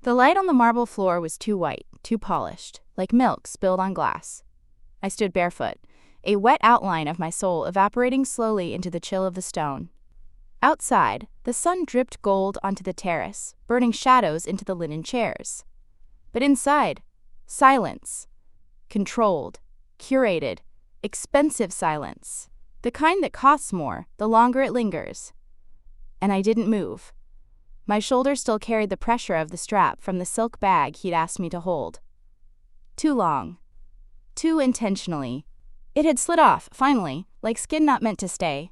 The light on the marble floor was too white, too polished, like milk spilled on glass. I stood barefoot, a wet outline of my soul evaporating slowly into the chill of the stone. Outside, the sun dripped gold onto the terrace, burning shadows into the linen chairs. But inside, silence. Controlled, curated, expensive silence. The kind that costs more the longer it lingers. And I didn't move. My shoulder still carried the pressure of the strap from the silk bag he'd asked me to hold. Too long. Too intentionally. It had slid off, finally, like skin not meant to stay.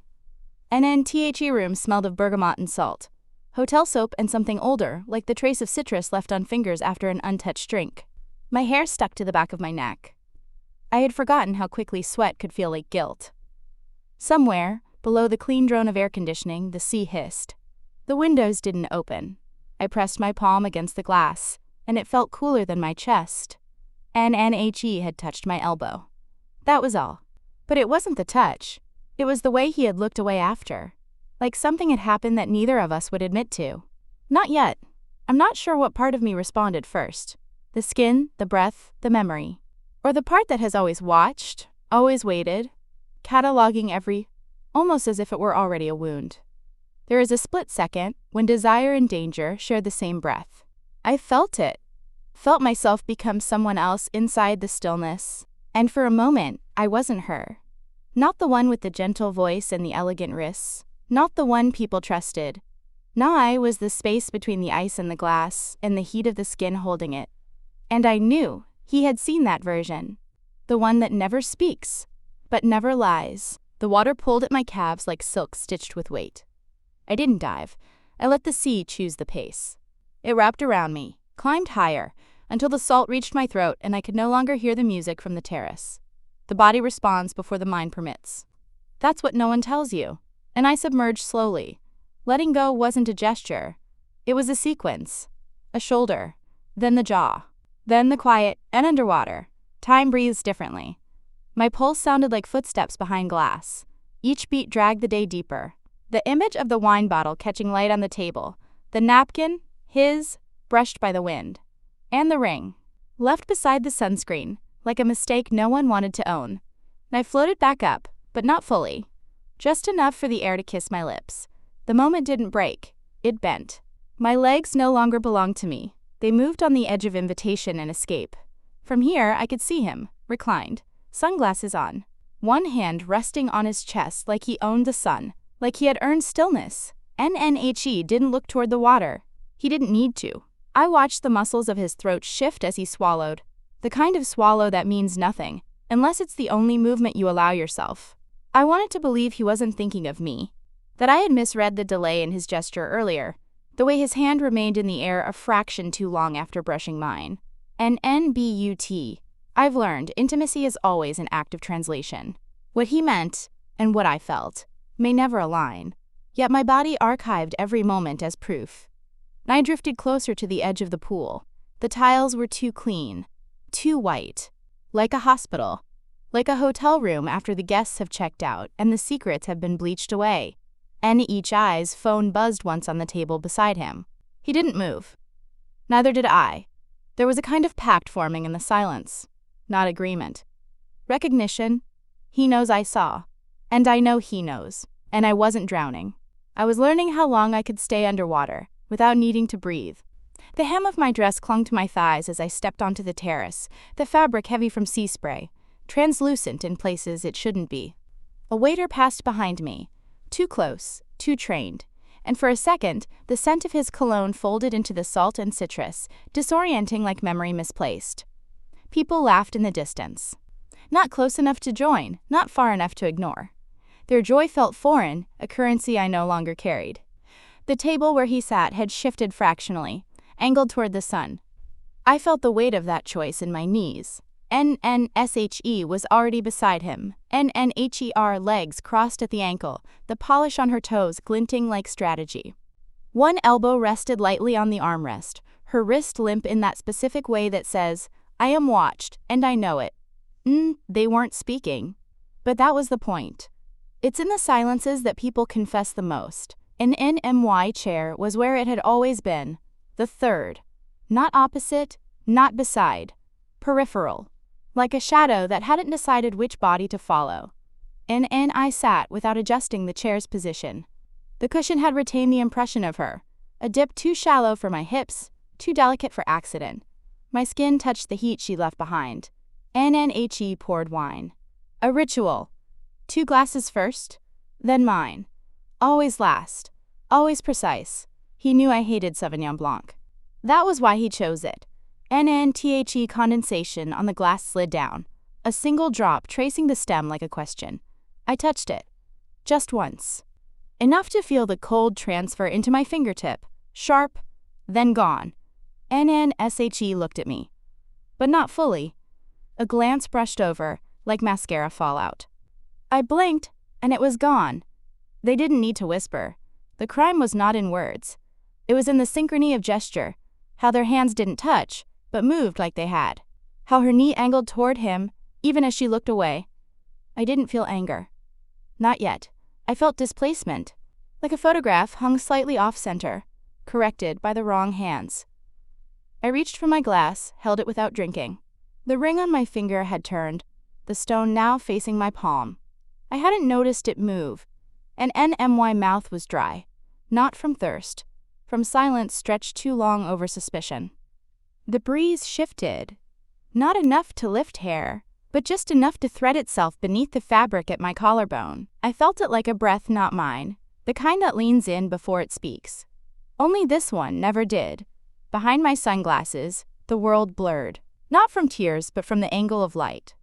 An NTHE room smelled of bergamot and salt. Hotel soap and something older, like the trace of citrus left on fingers after an untouched drink. My hair stuck to the back of my neck. I had forgotten how quickly sweat could feel like guilt. Somewhere, below the clean drone of air conditioning, the sea hissed. The windows didn't open. I pressed my palm against the glass, and it felt cooler than my chest. NNHE had touched my elbow. That was all. But it wasn't the touch. It was the way he had looked away after. Like something had happened that neither of us would admit to. Not yet. I'm not sure what part of me responded first. The skin, the breath, the memory. Or the part that has always watched, always waited, cataloging almost as if it were already a wound. There is a split second when desire and danger share the same breath. I felt it. Felt myself become someone else inside the stillness. And for a moment, I wasn't her. Not the one with the gentle voice and the elegant wrists. Not the one people trusted. I was the space between the ice and the glass, and the heat of the skin holding it. And I knew he had seen that version. The one that never speaks, but never lies. The water pulled at my calves like silk stitched with weight. I didn't dive. I let the sea choose the pace. It wrapped around me, climbed higher, until the salt reached my throat and I could no longer hear the music from the terrace. The body responds before the mind permits. That's what no one tells you. And I submerged slowly. Letting go wasn't a gesture. It was a sequence. A shoulder, then the jaw, then the quiet, and underwater. Time breathes differently. My pulse sounded like footsteps behind glass. Each beat dragged the day deeper. The image of the wine bottle catching light on the table, the napkin, his, brushed by the wind, and the ring, left beside the sunscreen, like a mistake no one wanted to own. I floated back up, but not fully. Just enough for the air to kiss my lips. The moment didn't break. It bent. My legs no longer belonged to me. They moved on the edge of invitation and escape. From here, I could see him, reclined, sunglasses on, one hand resting on his chest like he owned the sun, like he had earned stillness. NNHE didn't look toward the water. He didn't need to. I watched the muscles of his throat shift as he swallowed. The kind of swallow that means nothing, unless it's the only movement you allow yourself. I wanted to believe he wasn't thinking of me, that I had misread the delay in his gesture earlier, the way his hand remained in the air a fraction too long after brushing mine. NNBUT. I've learned intimacy is always an act of translation. What he meant, and what I felt, may never align. Yet my body archived every moment as proof. I drifted closer to the edge of the pool. The tiles were too clean, too white, like a hospital, like a hotel room after the guests have checked out and the secrets have been bleached away. And each eye's phone buzzed once on the table beside him. He didn't move. Neither did I. There was a kind of pact forming in the silence, not agreement. Recognition. He knows I saw, and I know he knows, and I wasn't drowning. I was learning how long I could stay underwater, without needing to breathe. The hem of my dress clung to my thighs as I stepped onto the terrace, the fabric heavy from sea spray, translucent in places it shouldn't be. A waiter passed behind me, too close, too trained, and for a second, the scent of his cologne folded into the salt and citrus, disorienting like memory misplaced. People laughed in the distance. Not close enough to join, not far enough to ignore. Their joy felt foreign, a currency I no longer carried. The table where he sat had shifted fractionally, angled toward the sun. I felt the weight of that choice in my knees. NNSHE was already beside him. NNHER legs crossed at the ankle, the polish on her toes glinting like strategy. One elbow rested lightly on the armrest, her wrist limp in that specific way that says, I am watched, and I know it. They weren't speaking. But that was the point. It's in the silences that people confess the most. An NMY chair was where it had always been. The third. Not opposite, not beside. Peripheral. Like a shadow that hadn't decided which body to follow. In I sat without adjusting the chair's position. The cushion had retained the impression of her. A dip too shallow for my hips, too delicate for accident. My skin touched the heat she left behind. NNHE poured wine. A ritual. 2 glasses first, then mine. Always last. Always precise. He knew I hated Sauvignon Blanc. That was why he chose it. NNTHE condensation on the glass slid down. A single drop tracing the stem like a question. I touched it. Just once. Enough to feel the cold transfer into my fingertip. Sharp, then gone. NNSHE looked at me. But not fully. A glance brushed over, like mascara fallout. I blinked, and it was gone. They didn't need to whisper. The crime was not in words. It was in the synchrony of gesture, how their hands didn't touch, but moved like they had. How her knee angled toward him, even as she looked away. I didn't feel anger. Not yet. I felt displacement, like a photograph hung slightly off-center, corrected by the wrong hands. I reached for my glass, held it without drinking. The ring on my finger had turned, the stone now facing my palm. I hadn't noticed it move, and NMY mouth was dry, not from thirst, from silence stretched too long over suspicion. The breeze shifted, not enough to lift hair, but just enough to thread itself beneath the fabric at my collarbone. I felt it like a breath not mine, the kind that leans in before it speaks. Only this one never did. Behind my sunglasses, the world blurred, not from tears but from the angle of light.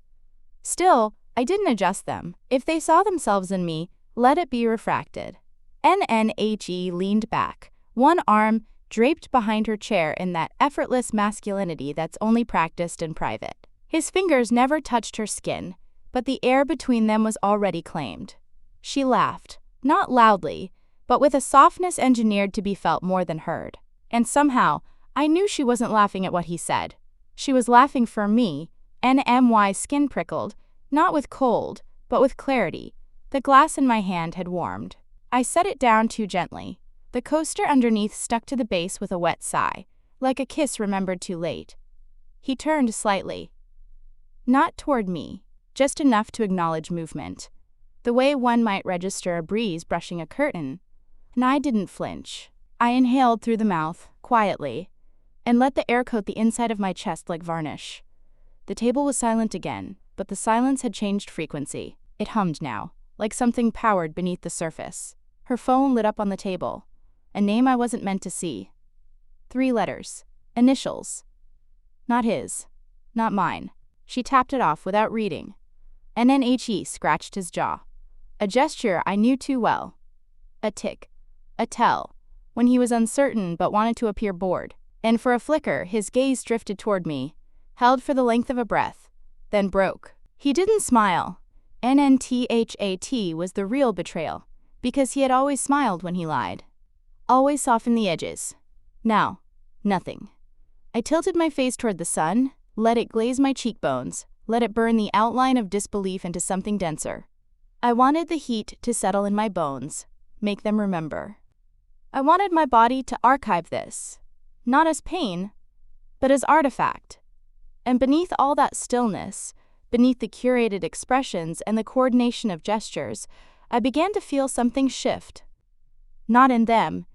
Still, I didn't adjust them. If they saw themselves in me, let it be refracted. NNHE leaned back, one arm draped behind her chair in that effortless masculinity that's only practiced in private. His fingers never touched her skin, but the air between them was already claimed. She laughed, not loudly, but with a softness engineered to be felt more than heard. And somehow, I knew she wasn't laughing at what he said. She was laughing for me. NMY's skin prickled, not with cold, but with clarity. The glass in my hand had warmed. I set it down too gently. The coaster underneath stuck to the base with a wet sigh, like a kiss remembered too late. He turned slightly. Not toward me, just enough to acknowledge movement. The way one might register a breeze brushing a curtain. And I didn't flinch. I inhaled through the mouth, quietly, and let the air coat the inside of my chest like varnish. The table was silent again, but the silence had changed frequency. It hummed now, like something powered beneath the surface. Her phone lit up on the table. A name I wasn't meant to see. 3 letters. Initials. Not his. Not mine. She tapped it off without reading. NNHE scratched his jaw. A gesture I knew too well. A tick. A tell. When he was uncertain but wanted to appear bored. And for a flicker, his gaze drifted toward me, held for the length of a breath, then broke. He didn't smile. NNTHAT was the real betrayal, because he had always smiled when he lied. Always softened the edges. Now, nothing. I tilted my face toward the sun, let it glaze my cheekbones, let it burn the outline of disbelief into something denser. I wanted the heat to settle in my bones, make them remember. I wanted my body to archive this, not as pain, but as artifact. And beneath all that stillness, beneath the curated expressions and the coordination of gestures, I began to feel something shift. Not in them.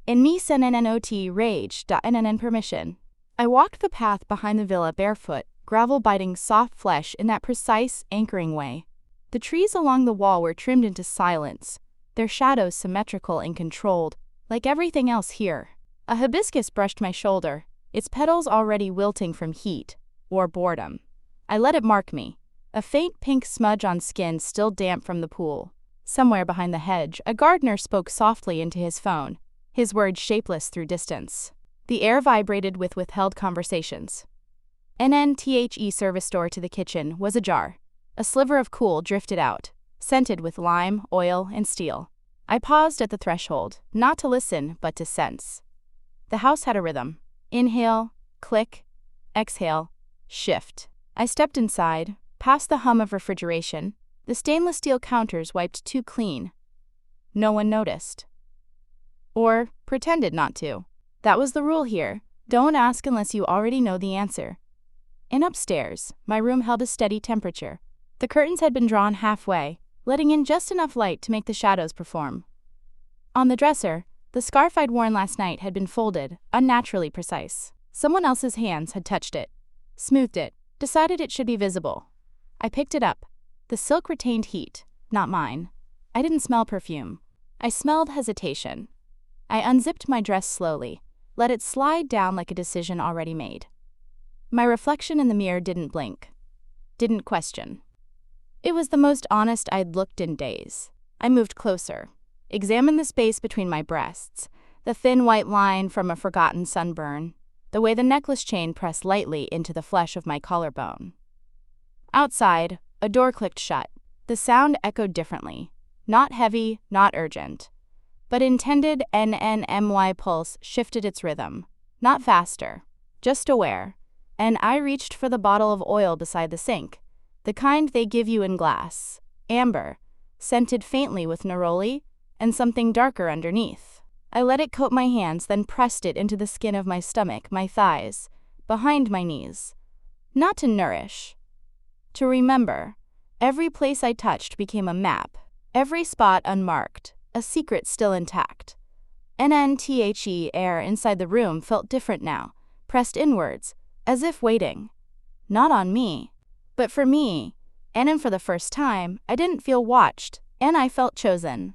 In me SNNNOT rage. NNN permission. I walked the path behind the villa barefoot, gravel biting soft flesh in that precise, anchoring way. The trees along the wall were trimmed into silence, their shadows symmetrical and controlled, like everything else here. A hibiscus brushed my shoulder, its petals already wilting from heat or boredom. I let it mark me, a faint pink smudge on skin still damp from the pool. Somewhere behind the hedge, a gardener spoke softly into his phone, his words shapeless through distance. The air vibrated with withheld conversations. NNTHE service door to the kitchen was ajar. A sliver of cool drifted out, scented with lime, oil, and steel. I paused at the threshold, not to listen, but to sense. The house had a rhythm. Inhale, click, exhale, shift. I stepped inside, past the hum of refrigeration. The stainless steel counters wiped too clean. No one noticed. Or pretended not to. That was the rule here. Don't ask unless you already know the answer. In upstairs, my room held a steady temperature. The curtains had been drawn halfway, letting in just enough light to make the shadows perform. On the dresser, the scarf I'd worn last night had been folded, unnaturally precise. Someone else's hands had touched it, smoothed it, decided it should be visible. I picked it up. The silk retained heat, not mine. I didn't smell perfume. I smelled hesitation. I unzipped my dress slowly, let it slide down like a decision already made. My reflection in the mirror didn't blink, didn't question. It was the most honest I'd looked in days. I moved closer, examined the space between my breasts, the thin white line from a forgotten sunburn, the way the necklace chain pressed lightly into the flesh of my collarbone. Outside, a door clicked shut. The sound echoed differently, not heavy, not urgent. But intended NNMY pulse shifted its rhythm, not faster, just aware, and I reached for the bottle of oil beside the sink, the kind they give you in glass, amber, scented faintly with neroli, and something darker underneath. I let it coat my hands, then pressed it into the skin of my stomach, my thighs, behind my knees. Not to nourish, to remember. Every place I touched became a map, every spot unmarked, a secret still intact. NNTHE air inside the room felt different now, pressed inwards, as if waiting. Not on me, but for me. And for the first time, I didn't feel watched, and I felt chosen.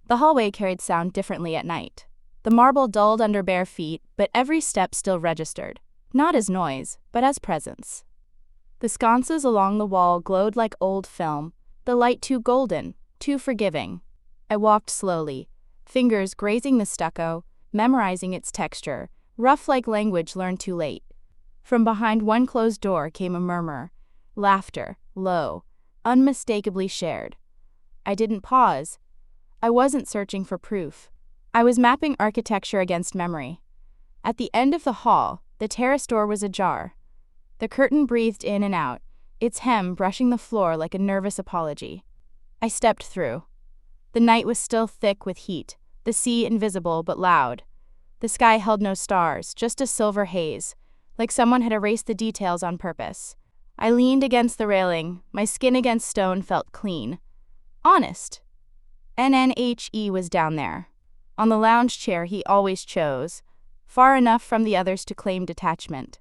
The hallway carried sound differently at night. The marble dulled under bare feet, but every step still registered, not as noise, but as presence. The sconces along the wall glowed like old film, the light too golden, too forgiving. I walked slowly, fingers grazing the stucco, memorizing its texture, rough like language learned too late. From behind one closed door came a murmur, laughter, low, unmistakably shared. I didn't pause. I wasn't searching for proof. I was mapping architecture against memory. At the end of the hall, the terrace door was ajar. The curtain breathed in and out, its hem brushing the floor like a nervous apology. I stepped through. The night was still thick with heat, the sea invisible but loud. The sky held no stars, just a silver haze, like someone had erased the details on purpose. I leaned against the railing, my skin against stone felt clean. Honest. NNHE was down there, on the lounge chair he always chose, far enough from the others to claim detachment,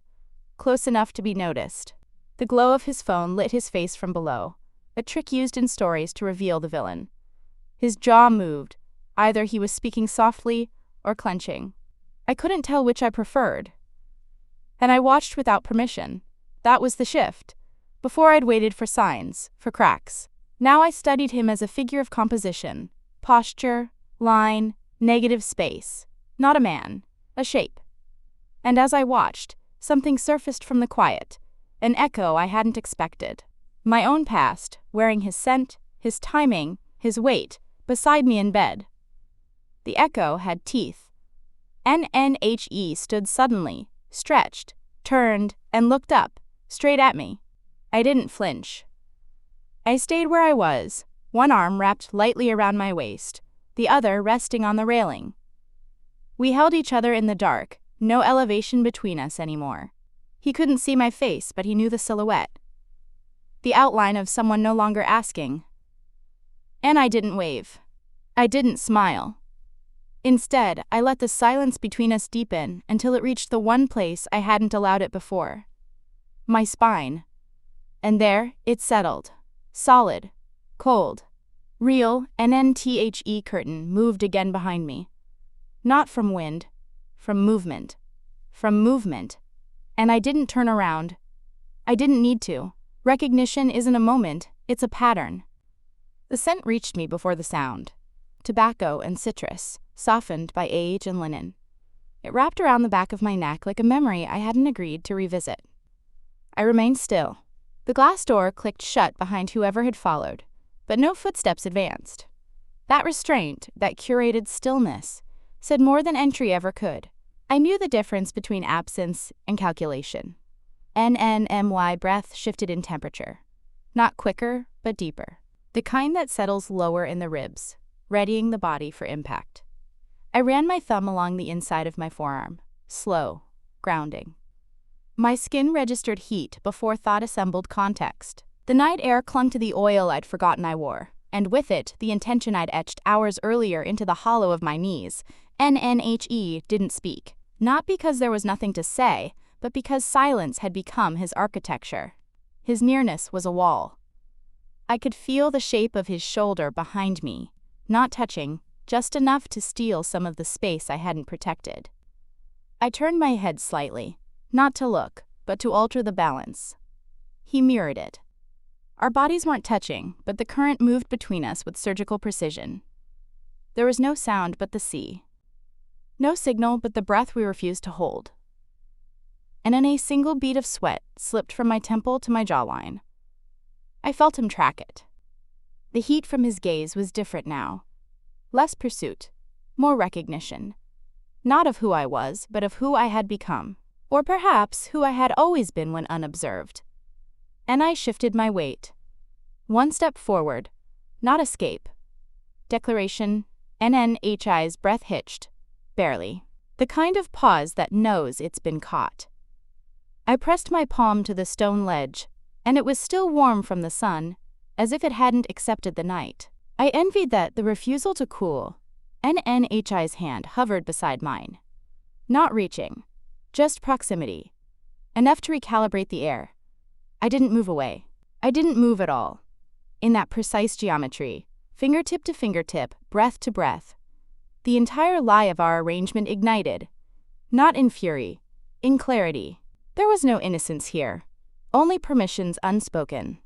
close enough to be noticed. The glow of his phone lit his face from below, a trick used in stories to reveal the villain. His jaw moved, either he was speaking softly or clenching. I couldn't tell which I preferred. And I watched without permission. That was the shift. Before I'd waited for signs, for cracks. Now I studied him as a figure of composition, posture, line, negative space. Not a man, a shape. And as I watched, something surfaced from the quiet, an echo I hadn't expected. My own past, wearing his scent, his timing, his weight, beside me in bed. The echo had teeth. NNHE stood suddenly, stretched, turned, and looked up, straight at me. I didn't flinch. I stayed where I was, one arm wrapped lightly around my waist, the other resting on the railing. We held each other in the dark, no elevation between us anymore. He couldn't see my face, but he knew the silhouette. The outline of someone no longer asking. And I didn't wave. I didn't smile. Instead, I let the silence between us deepen until it reached the one place I hadn't allowed it before. My spine. And there, it settled. Solid. Cold. Real. NNTHE curtain moved again behind me. Not from wind. From movement. From movement. And I didn't turn around. I didn't need to. Recognition isn't a moment, it's a pattern. The scent reached me before the sound. Tobacco and citrus, softened by age and linen. It wrapped around the back of my neck like a memory I hadn't agreed to revisit. I remained still. The glass door clicked shut behind whoever had followed, but no footsteps advanced. That restraint, that curated stillness, said more than entry ever could. I knew the difference between absence and calculation. NNMY breath shifted in temperature. Not quicker, but deeper. The kind that settles lower in the ribs, readying the body for impact. I ran my thumb along the inside of my forearm. Slow. grounding. My skin registered heat before thought assembled context. The night air clung to the oil I'd forgotten I wore, and with it, the intention I'd etched hours earlier into the hollow of my knees. NNHE didn't speak, not because there was nothing to say, but because silence had become his architecture. His nearness was a wall. I could feel the shape of his shoulder behind me, not touching, just enough to steal some of the space I hadn't protected. I turned my head slightly, not to look, but to alter the balance. He mirrored it. Our bodies weren't touching, but the current moved between us with surgical precision. There was no sound but the sea. No signal but the breath we refused to hold. And then a single bead of sweat slipped from my temple to my jawline. I felt him track it. The heat from his gaze was different now. Less pursuit, more recognition. Not of who I was, but of who I had become. Or perhaps who I had always been when unobserved. And I shifted my weight. One step forward, not escape. Declaration, NNHI's breath hitched. Barely. The kind of pause that knows it's been caught. I pressed my palm to the stone ledge, and it was still warm from the sun, as if it hadn't accepted the night. I envied that the refusal to cool. NNHI's hand hovered beside mine. Not reaching, just proximity. Enough to recalibrate the air. I didn't move away. I didn't move at all. In that precise geometry, fingertip to fingertip, breath to breath. The entire lie of our arrangement ignited. Not in fury, in clarity. There was no innocence here. Only permissions unspoken.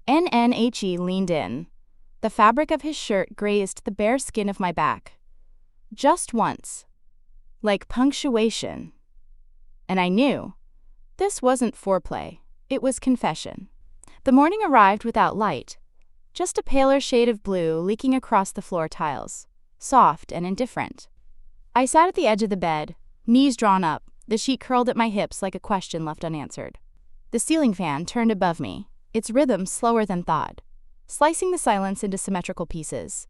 NNHE leaned in. The fabric of his shirt grazed the bare skin of my back. Just once. Like punctuation. And I knew. This wasn't foreplay. It was confession. The morning arrived without light. Just a paler shade of blue leaking across the floor tiles. Soft and indifferent. I sat at the edge of the bed, knees drawn up, the sheet curled at my hips like a question left unanswered. The ceiling fan turned above me, its rhythm slower than thought, slicing the silence into symmetrical pieces.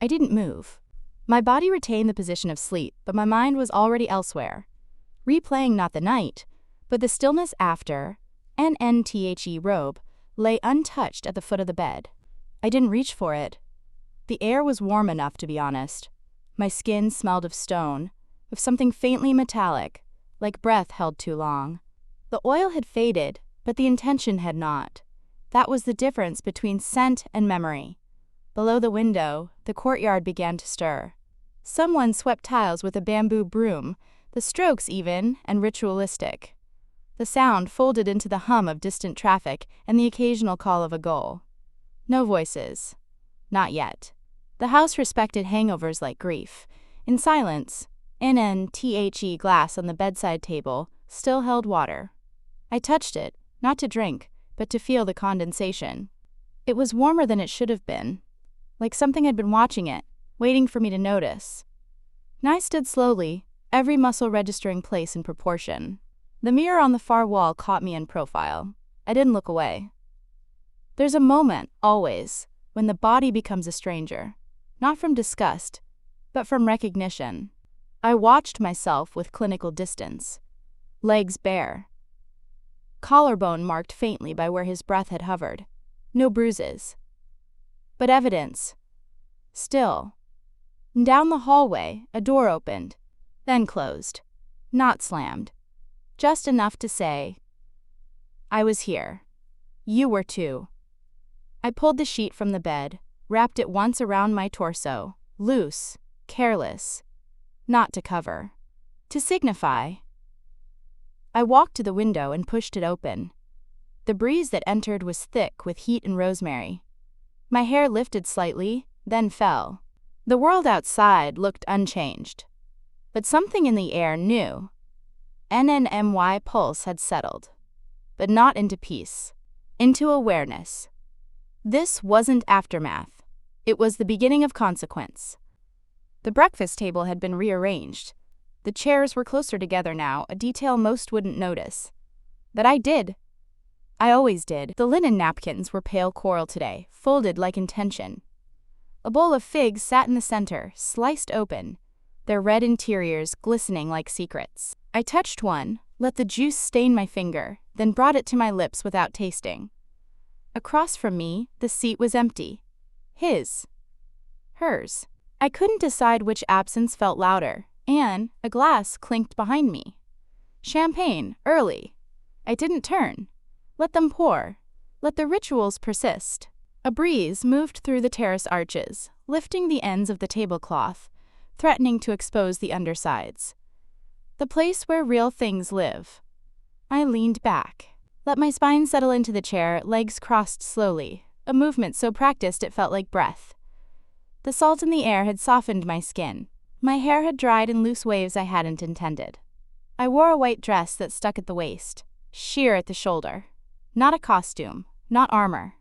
I didn't move. My body retained the position of sleep, but my mind was already elsewhere. Replaying not the night, but the stillness after. NNTHE robe lay untouched at the foot of the bed. I didn't reach for it. The air was warm enough, to be honest. My skin smelled of stone, of something faintly metallic, like breath held too long. The oil had faded, but the intention had not. That was the difference between scent and memory. Below the window, the courtyard began to stir. Someone swept tiles with a bamboo broom, the strokes even and ritualistic. The sound folded into the hum of distant traffic and the occasional call of a gull. No voices. Not yet. The house respected hangovers like grief. In silence, NNTHE glass on the bedside table still held water. I touched it, not to drink, but to feel the condensation. It was warmer than it should have been, like something had been watching it, waiting for me to notice. I stood slowly, every muscle registering place and proportion. The mirror on the far wall caught me in profile. I didn't look away. There's a moment, always, when the body becomes a stranger, not from disgust, but from recognition. I watched myself with clinical distance. Legs bare. Collarbone marked faintly by where his breath had hovered. No bruises. But evidence. Still. Down the hallway, a door opened, then closed. Not slammed. Just enough to say, I was here. You were too. I pulled the sheet from the bed, wrapped it once around my torso, loose, careless. Not to cover. To signify. I walked to the window and pushed it open. The breeze that entered was thick with heat and rosemary. My hair lifted slightly, then fell. The world outside looked unchanged. But something in the air knew. NNMY pulse had settled. But not into peace. Into awareness. This wasn't aftermath. It was the beginning of consequence. The breakfast table had been rearranged. The chairs were closer together now, a detail most wouldn't notice. But I did. I always did. The linen napkins were pale coral today, folded like intention. A bowl of figs sat in the center, sliced open, their red interiors glistening like secrets. I touched one, let the juice stain my finger, then brought it to my lips without tasting. Across from me, the seat was empty. His. Hers. I couldn't decide which absence felt louder, and a glass clinked behind me. Champagne, early. I didn't turn. Let them pour. Let the rituals persist. A breeze moved through the terrace arches, lifting the ends of the tablecloth, threatening to expose the undersides. The place where real things live. I leaned back. Let my spine settle into the chair, legs crossed slowly, a movement so practiced it felt like breath. The salt in the air had softened my skin. My hair had dried in loose waves I hadn't intended. I wore a white dress that stuck at the waist, sheer at the shoulder. Not a costume, not armor.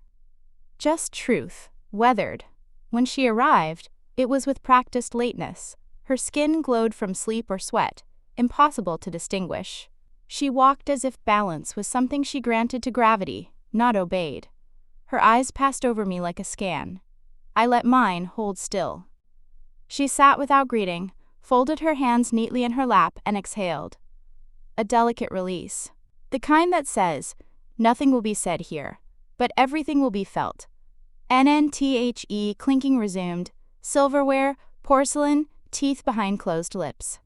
Just truth, weathered. When she arrived, it was with practiced lateness. Her skin glowed from sleep or sweat, impossible to distinguish. She walked as if balance was something she granted to gravity, not obeyed. Her eyes passed over me like a scan. I let mine hold still. She sat without greeting, folded her hands neatly in her lap, and exhaled. A delicate release. The kind that says, nothing will be said here, but everything will be felt. NNTHE clinking resumed, silverware, porcelain, teeth behind closed lips.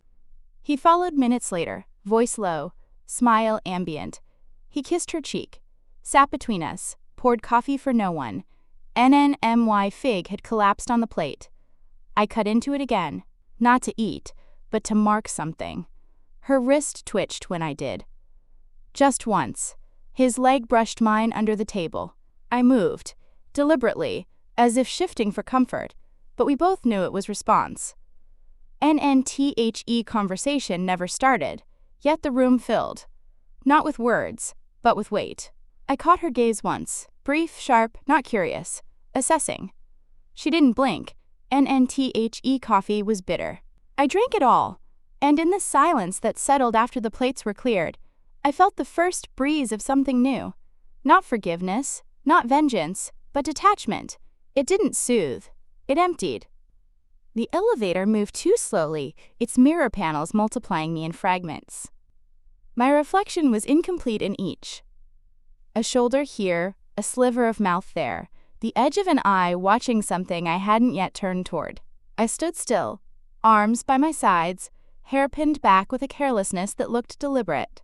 He followed minutes later, voice low, smile ambient. He kissed her cheek, sat between us, poured coffee for no one. NNMY fig had collapsed on the plate. I cut into it again, not to eat, but to mark something. Her wrist twitched when I did. Just once. His leg brushed mine under the table. I moved, deliberately, as if shifting for comfort, but we both knew it was response. NNTHE conversation never started, yet the room filled. Not with words, but with weight. I caught her gaze once, brief, sharp, not curious, assessing. She didn't blink. NNTHE coffee was bitter. I drank it all, and in the silence that settled after the plates were cleared, I felt the first breeze of something new. Not forgiveness, not vengeance, but detachment. It didn't soothe. It emptied. The elevator moved too slowly, its mirror panels multiplying me in fragments. My reflection was incomplete in each. A shoulder here, a sliver of mouth there, the edge of an eye watching something I hadn't yet turned toward. I stood still, arms by my sides, hair pinned back with a carelessness that looked deliberate.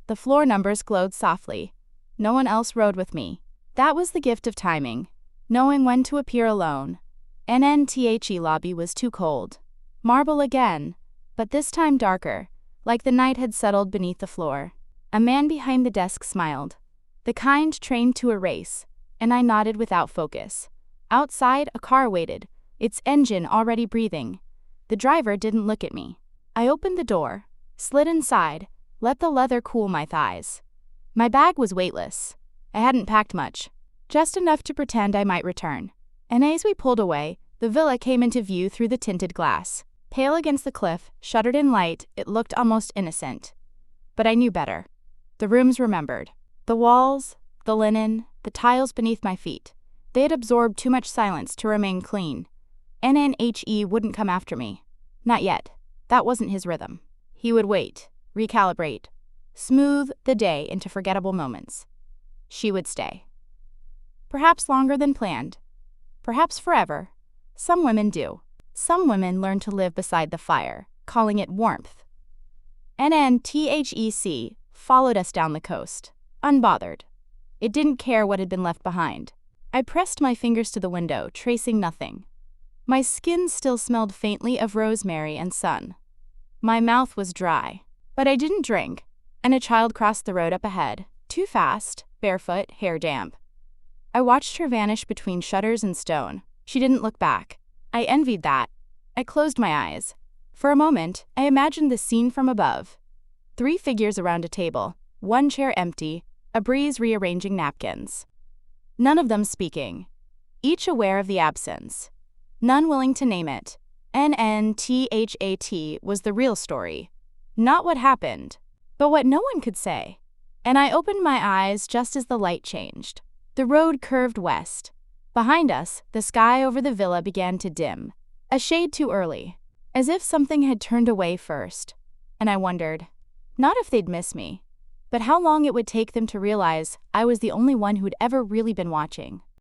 The floor numbers glowed softly. No one else rode with me. That was the gift of timing, knowing when to appear alone. NNTHE lobby was too cold. Marble again, but this time darker, like the night had settled beneath the floor. A man behind the desk smiled, the kind trained to erase, and I nodded without focus. Outside, a car waited, its engine already breathing. The driver didn't look at me. I opened the door, slid inside, let the leather cool my thighs. My bag was weightless. I hadn't packed much, just enough to pretend I might return. And as we pulled away, the villa came into view through the tinted glass. Pale against the cliff, shuttered in light, it looked almost innocent. But I knew better. The rooms remembered. The walls, the linen, the tiles beneath my feet. They had absorbed too much silence to remain clean. NNHE wouldn't come after me. Not yet. That wasn't his rhythm. He would wait, recalibrate, smooth the day into forgettable moments. She would stay. Perhaps longer than planned. Perhaps forever. Some women do. Some women learn to live beside the fire, calling it warmth. NNTHEC followed us down the coast, unbothered. It didn't care what had been left behind. I pressed my fingers to the window, tracing nothing. My skin still smelled faintly of rosemary and sun. My mouth was dry, but I didn't drink, and a child crossed the road up ahead, too fast, barefoot, hair damp. I watched her vanish between shutters and stone. She didn't look back. I envied that. I closed my eyes. For a moment, I imagined the scene from above. 3 figures around a table, 1 chair empty, a breeze rearranging napkins. None of them speaking, each aware of the absence. None willing to name it. NNTHAT was the real story. Not what happened, but what no one could say. And I opened my eyes just as the light changed. The road curved west. Behind us, the sky over the villa began to dim, a shade too early, as if something had turned away first. And I wondered, Not if they'd miss me, but how long it would take them to realize I was the only one who'd ever really been watching.